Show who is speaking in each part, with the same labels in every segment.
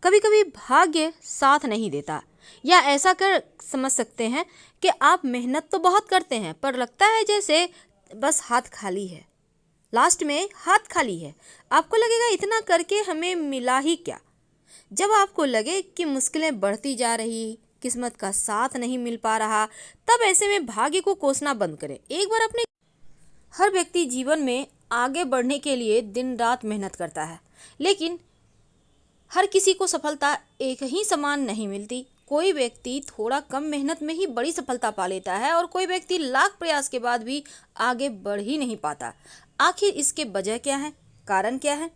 Speaker 1: कभी कभी भाग्य साथ नहीं देता, या ऐसा कर समझ सकते हैं कि आप मेहनत तो बहुत करते हैं पर लगता है जैसे बस हाथ खाली है। लास्ट में हाथ खाली है। आपको लगेगा इतना करके हमें मिला ही क्या। जब आपको लगे कि मुश्किलें बढ़ती जा रही, किस्मत का साथ नहीं मिल पा रहा, तब ऐसे में भाग्य को कोसना बंद करें। एक बार अपने हर व्यक्ति जीवन में आगे बढ़ने के लिए दिन रात मेहनत करता है, लेकिन हर किसी को सफलता एक ही समान नहीं मिलती। कोई व्यक्ति थोड़ा कम मेहनत में ही बड़ी सफलता पा लेता है और कोई व्यक्ति लाख प्रयास के बाद भी आगे बढ़ ही नहीं पाता। आखिर इसके वजह क्या है, कारण क्या है?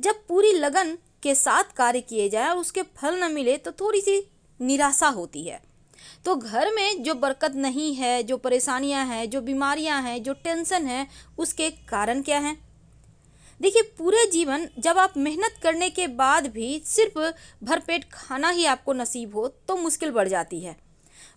Speaker 1: जब पूरी लगन के साथ कार्य किए जाए और उसके फल न मिले तो थोड़ी सी निराशा होती है। तो घर में जो बरकत नहीं है, जो परेशानियां हैं, जो बीमारियां हैं, जो टेंशन है, उसके कारण क्या हैं? देखिए, पूरे जीवन जब आप मेहनत करने के बाद भी सिर्फ भरपेट खाना ही आपको नसीब हो तो मुश्किल बढ़ जाती है।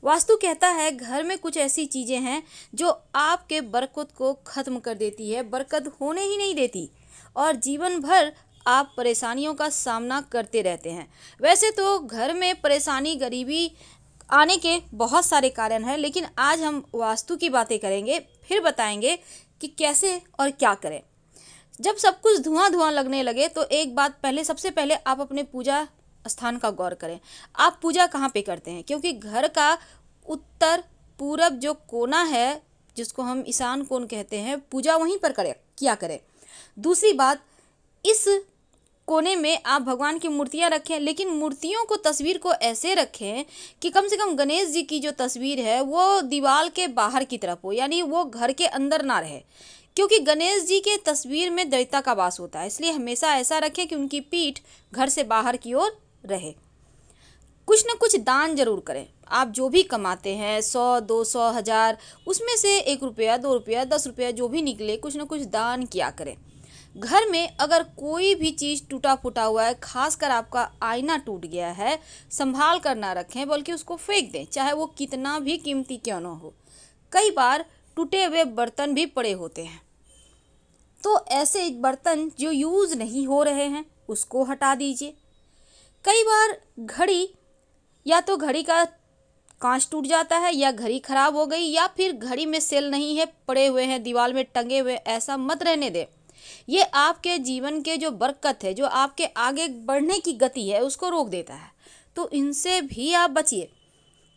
Speaker 1: वास्तु कहता है घर में कुछ ऐसी चीज़ें हैं जो आपके बरकत को ख़त्म कर देती है, बरकत होने ही नहीं देती, और जीवन भर आप परेशानियों का सामना करते रहते हैं। वैसे तो घर में परेशानी, गरीबी आने के बहुत सारे कारण हैं, लेकिन आज हम वास्तु की बातें करेंगे, फिर बताएंगे कि कैसे और क्या करें। जब सब कुछ धुआं धुआं लगने लगे तो एक बात पहले, सबसे पहले आप अपने पूजा स्थान का गौर करें। आप पूजा कहाँ पे करते हैं? क्योंकि घर का उत्तर पूरब जो कोना है, जिसको हम ईशान कोण कहते हैं, पूजा वहीं पर करें, किया करें। दूसरी बात, इस कोने में आप भगवान की मूर्तियां रखें, लेकिन मूर्तियों को, तस्वीर को ऐसे रखें कि कम से कम गणेश जी की जो तस्वीर है वो दीवार के बाहर की तरफ हो, यानी वो घर के अंदर ना रहे। क्योंकि गणेश जी के तस्वीर में दैवता का वास होता है, इसलिए हमेशा ऐसा रखें कि उनकी पीठ घर से बाहर की ओर रहे। कुछ न कुछ दान जरूर करें। आप जो भी कमाते हैं, 100, 200, 1000, उसमें से 1 रुपया, 2 रुपया, 10 रुपया जो भी निकले, कुछ न कुछ दान किया करें। घर में अगर कोई भी चीज़ टूटा फूटा हुआ है, खासकर आपका आईना टूट गया है, संभाल कर ना रखें, बल्कि उसको फेंक दें, चाहे वो कितना भी कीमती क्यों ना हो। कई बार टूटे हुए बर्तन भी पड़े होते हैं, तो ऐसे बर्तन जो यूज़ नहीं हो रहे हैं उसको हटा दीजिए। कई बार घड़ी, या तो घड़ी का कांच टूट जाता है, या घड़ी खराब हो गई, या फिर घड़ी में सेल नहीं है, पड़े हुए हैं दीवार में टंगे हुए, ऐसा मत रहने दें। ये आपके जीवन के जो बरकत है, जो आपके आगे बढ़ने की गति है, उसको रोक देता है, तो इनसे भी आप बचिए।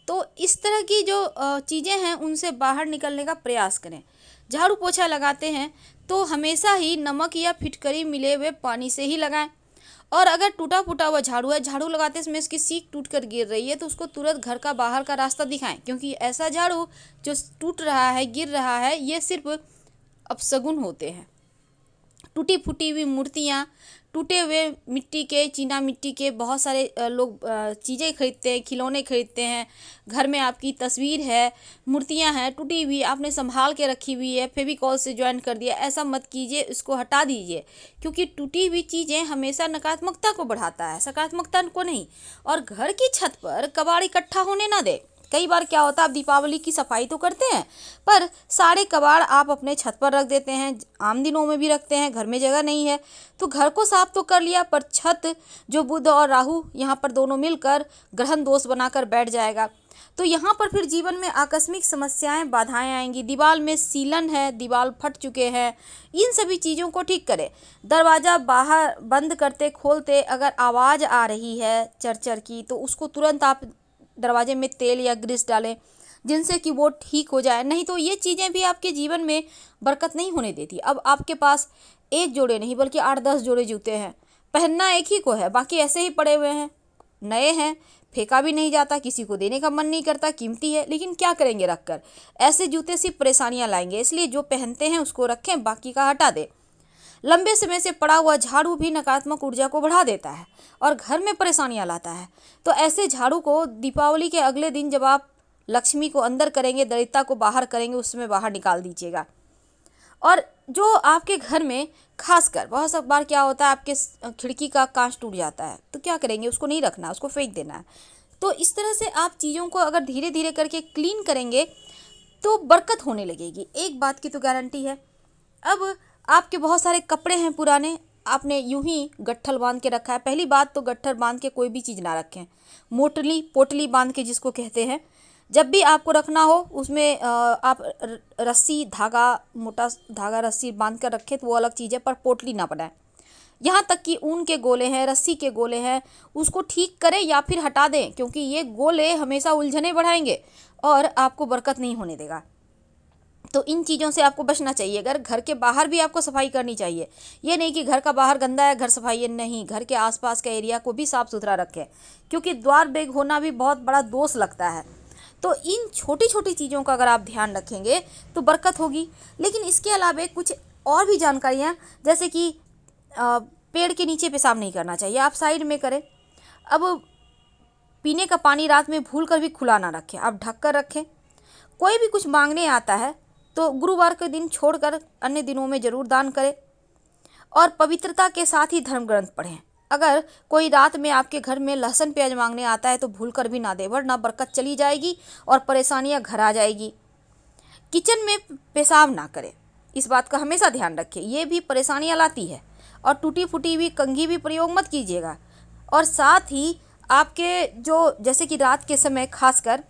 Speaker 1: तो इस तरह की जो चीज़ें हैं उनसे बाहर निकलने का प्रयास करें। झाड़ू पोछा लगाते हैं तो हमेशा ही नमक या फिटकरी मिले हुए पानी से ही लगाएं। और अगर टूटा फूटा हुआ झाड़ू है, झाड़ू लगाते समय इसकी सीख टूट कर गिर रही है, तो उसको तुरंत घर का बाहर का रास्ता दिखाएं, क्योंकि ऐसा झाड़ू जो टूट रहा है, गिर रहा है, ये सिर्फ अपशगुन होते हैं। टूटी फूटी हुई मूर्तियाँ, टूटे हुए मिट्टी के, चीना मिट्टी के बहुत सारे लोग चीज़ें खरीदते हैं, खिलौने खरीदते हैं। घर में आपकी तस्वीर है, मूर्तियाँ हैं टूटी हुई, आपने संभाल के रखी हुई है, फेविकॉल से ज्वाइन कर दिया, ऐसा मत कीजिए, इसको हटा दीजिए। क्योंकि टूटी हुई चीज़ें हमेशा नकारात्मकता को बढ़ाता है, सकारात्मकता को नहीं। और घर की छत पर कबाड़ इकट्ठा होने ना दे। कई बार क्या होता है, आप दीपावली की सफाई तो करते हैं, पर सारे कबाड़ आप अपने छत पर रख देते हैं, आम दिनों में भी रखते हैं, घर में जगह नहीं है तो घर को साफ तो कर लिया, पर छत जो बुध और राहु यहाँ पर दोनों मिलकर ग्रहण दोष बनाकर बैठ जाएगा, तो यहाँ पर फिर जीवन में आकस्मिक समस्याएं, बाधाएं आएंगी। दीवार में सीलन है, दीवार फट चुके हैं, इन सभी चीज़ों को ठीक करें। दरवाज़ा बाहर बंद करते खोलते अगर आवाज़ आ रही है चरचर की, तो उसको तुरंत आप दरवाजे में तेल या ग्रीस डालें, जिनसे कि वो ठीक हो जाए। नहीं तो ये चीज़ें भी आपके जीवन में बरकत नहीं होने देती। अब आपके पास एक जोड़े नहीं बल्कि 8-10 जोड़े जूते हैं, पहनना एक ही को है, बाकी ऐसे ही पड़े हुए हैं, नए हैं, फेंका भी नहीं जाता, किसी को देने का मन नहीं करता, कीमती है, लेकिन क्या करेंगे रख कर। ऐसे जूते सिर्फ परेशानियां लाएंगे, इसलिए जो पहनते हैं उसको रखें, बाकी का हटा दें। लंबे समय से पड़ा हुआ झाड़ू भी नकारात्मक ऊर्जा को बढ़ा देता है और घर में परेशानियां लाता है। तो ऐसे झाड़ू को दीपावली के अगले दिन, जब आप लक्ष्मी को अंदर करेंगे, दरिद्रता को बाहर करेंगे, उसमें बाहर निकाल दीजिएगा। और जो आपके घर में खासकर बहुत सब बार क्या होता है, आपके खिड़की का कांच टूट जाता है, तो क्या करेंगे, उसको नहीं रखना, उसको फेंक देना है। तो इस तरह से आप चीज़ों को अगर धीरे धीरे करके क्लीन करेंगे तो बरकत होने लगेगी। एक बात की तो गारंटी है। अब आपके बहुत सारे कपड़े हैं पुराने, आपने यूं ही गट्ठल बांध के रखा है, पहली बात तो गट्ठल बांध के कोई भी चीज़ ना रखें। मोटली पोटली बांध के जिसको कहते हैं, जब भी आपको रखना हो उसमें आप रस्सी धागा, मोटा धागा रस्सी बांध कर रखें तो वो अलग चीज़ है, पर पोटली ना बनाएं। यहाँ तक कि ऊन के गोले हैं, रस्सी के गोले हैं, उसको ठीक करें या फिर हटा दें, क्योंकि ये गोले हमेशा उलझने बढ़ाएंगे और आपको बरकत नहीं होने देगा। तो इन चीज़ों से आपको बचना चाहिए। अगर घर के बाहर भी आपको सफाई करनी चाहिए, ये नहीं कि घर का बाहर गंदा है घर सफाई है, नहीं, घर के आसपास का एरिया को भी साफ सुथरा रखें, क्योंकि द्वार बेग होना भी बहुत बड़ा दोष लगता है। तो इन छोटी छोटी चीज़ों का अगर आप ध्यान रखेंगे तो बरकत होगी। लेकिन इसके अलावा कुछ और भी जानकारियाँ, जैसे कि पेड़ के नीचे पेशाब नहीं करना चाहिए, आप साइड में करें। अब पीने का पानी रात में भूल कर भी खुला ना रखें, आप ढक कर रखें। कोई भी कुछ मांगने आता है तो गुरुवार के दिन छोड़कर अन्य दिनों में जरूर दान करें। और पवित्रता के साथ ही धर्म ग्रंथ पढ़ें। अगर कोई रात में आपके घर में लहसुन प्याज मांगने आता है तो भूल कर भी ना दे, वरना बरकत चली जाएगी और परेशानियां घर आ जाएगी। किचन में पेशाब ना करें, इस बात का हमेशा ध्यान रखें, ये भी परेशानियां लाती है। और टूटी फूटी हुई कंघी भी प्रयोग मत कीजिएगा। और साथ ही आपके जो, जैसे कि रात के समय खासकर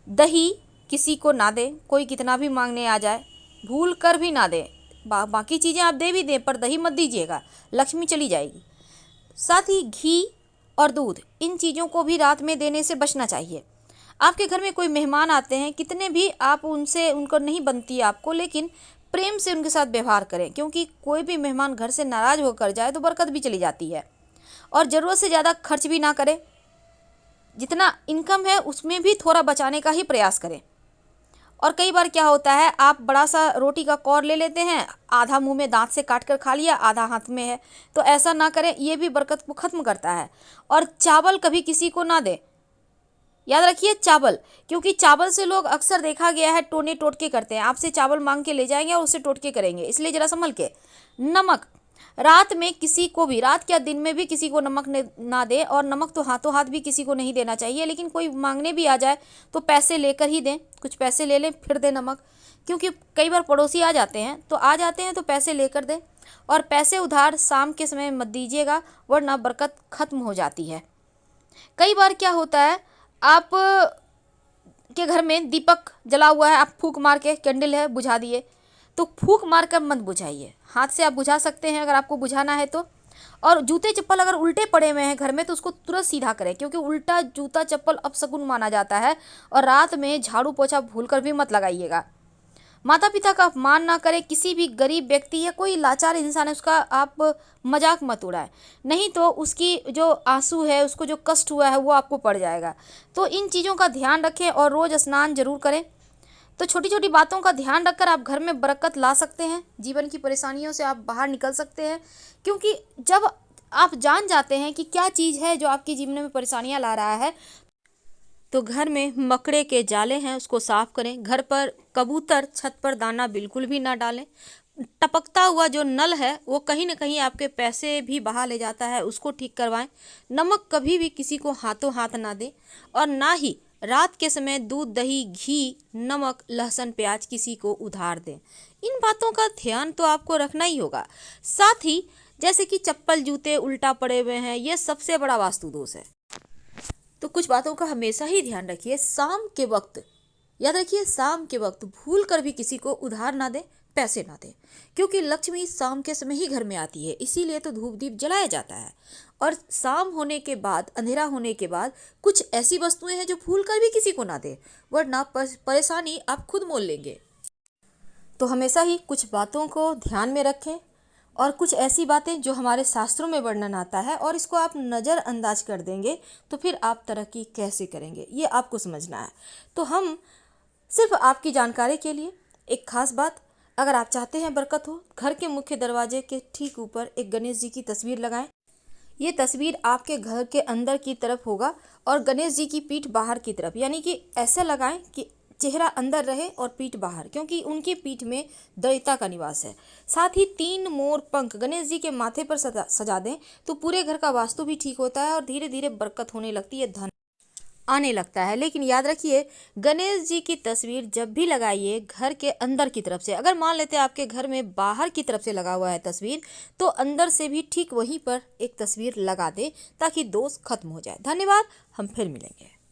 Speaker 1: दही किसी को ना दें, कोई कितना भी मांगने आ जाए भूल कर भी ना दें। बाकी चीज़ें आप दे भी दें पर दही मत दीजिएगा, लक्ष्मी चली जाएगी। साथ ही घी और दूध, इन चीज़ों को भी रात में देने से बचना चाहिए। आपके घर में कोई मेहमान आते हैं, कितने भी आप उनसे, उनको नहीं बनती आपको, लेकिन प्रेम से उनके साथ व्यवहार करें, क्योंकि कोई भी मेहमान घर से नाराज़ होकर जाए तो बरकत भी चली जाती है। और ज़रूरत से ज़्यादा खर्च भी ना करें, जितना इनकम है उसमें भी थोड़ा बचाने का ही प्रयास करें। और कई बार क्या होता है, आप बड़ा सा रोटी का कौर ले लेते हैं, आधा मुंह में दांत से काट कर खा लिया, आधा हाथ में है, तो ऐसा ना करें, ये भी बरकत को ख़त्म करता है। और चावल कभी किसी को ना दें, याद रखिए चावल, क्योंकि चावल से लोग अक्सर देखा गया है टोने टोटके करते हैं, आपसे चावल मांग के ले जाएंगे और उससे टोटके करेंगे, इसलिए ज़रा संभल के। नमक, रात में किसी को भी, रात या दिन में भी किसी को नमक ना दे, और नमक तो हाथों हाथ भी किसी को नहीं देना चाहिए, लेकिन कोई मांगने भी आ जाए तो पैसे लेकर ही दें, कुछ पैसे ले लें फिर दें नमक, क्योंकि कई बार पड़ोसी आ जाते हैं तो पैसे लेकर दें। और पैसे उधार शाम के समय मत दीजिएगा, वरना बरकत खत्म हो जाती है। कई बार क्या होता है, आप के घर में दीपक जला हुआ है, आप फूंक मार के, कैंडल है बुझा दिए, तो फूंक मार कर मत बुझाइए, हाथ से आप बुझा सकते हैं अगर आपको बुझाना है तो। और जूते चप्पल अगर उल्टे पड़े हुए हैं घर में तो उसको तुरंत सीधा करें, क्योंकि उल्टा जूता चप्पल अपशकुन माना जाता है। और रात में झाड़ू पोछा भूल कर भी मत लगाइएगा। माता पिता का अपमान ना करें, किसी भी गरीब व्यक्ति या कोई लाचार इंसान है उसका आप मजाक मत उड़ाएं, नहीं तो उसकी जो आंसू है, उसको जो कष्ट हुआ है वो आपको पड़ जाएगा। तो इन चीज़ों का ध्यान रखें और रोज़ स्नान जरूर करें। तो छोटी छोटी बातों का ध्यान रखकर आप घर में बरकत ला सकते हैं, जीवन की परेशानियों से आप बाहर निकल सकते हैं। क्योंकि जब आप जान जाते हैं कि क्या चीज़ है जो आपके जीवन में परेशानियां ला रहा है, तो घर में मकड़े के जाले हैं उसको साफ करें। घर पर कबूतर छत पर दाना बिल्कुल भी ना डालें। टपकता हुआ जो नल है वो कहीं ना कहीं आपके पैसे भी बहा ले जाता है, उसको ठीक करवाएं। नमक कभी भी किसी को हाथों हाथ ना दें, और ना ही रात के समय दूध दही घी नमक लहसुन प्याज किसी को उधार दें। इन बातों का ध्यान तो आपको रखना ही होगा। साथ ही जैसे कि चप्पल जूते उल्टा पड़े हुए हैं, ये सबसे बड़ा वास्तु दोष है, तो कुछ बातों का हमेशा ही ध्यान रखिए। शाम के वक्त, याद रखिए, शाम के वक्त भूल कर भी किसी को उधार ना दें, पैसे ना दें, क्योंकि लक्ष्मी शाम के समय ही घर में आती है, इसीलिए तो धूप दीप जलाया जाता है। और शाम होने के बाद, अंधेरा होने के बाद कुछ ऐसी वस्तुएं हैं जो भूल कर भी किसी को ना दें, वरना परेशानी आप खुद मोल लेंगे। तो हमेशा ही कुछ बातों को ध्यान में रखें, और कुछ ऐसी बातें जो हमारे शास्त्रों में वर्णन आता है और इसको आप नज़रअंदाज कर देंगे तो फिर आप तरक्की कैसे करेंगे, ये आपको समझना है। तो हम सिर्फ आपकी जानकारी के लिए एक खास बात, अगर आप चाहते हैं बरकत हो, घर के मुख्य दरवाजे के ठीक ऊपर एक गणेश जी की तस्वीर लगाएं। ये तस्वीर आपके घर के अंदर की तरफ होगा और गणेश जी की पीठ बाहर की तरफ, यानी कि ऐसा लगाएं कि चेहरा अंदर रहे और पीठ बाहर, क्योंकि उनकी पीठ में दरिद्रता का निवास है। साथ ही 3 मोर पंख गणेश जी के माथे पर सजा दें तो पूरे घर का वास्तु भी ठीक होता है और धीरे धीरे बरकत होने लगती है, धन। आने लगता है। लेकिन याद रखिए, गणेश जी की तस्वीर जब भी लगाइए घर के अंदर की तरफ से, अगर मान लेते हैं आपके घर में बाहर की तरफ से लगा हुआ है तस्वीर, तो अंदर से भी ठीक वहीं पर एक तस्वीर लगा दे ताकि दोष खत्म हो जाए। धन्यवाद, हम फिर मिलेंगे।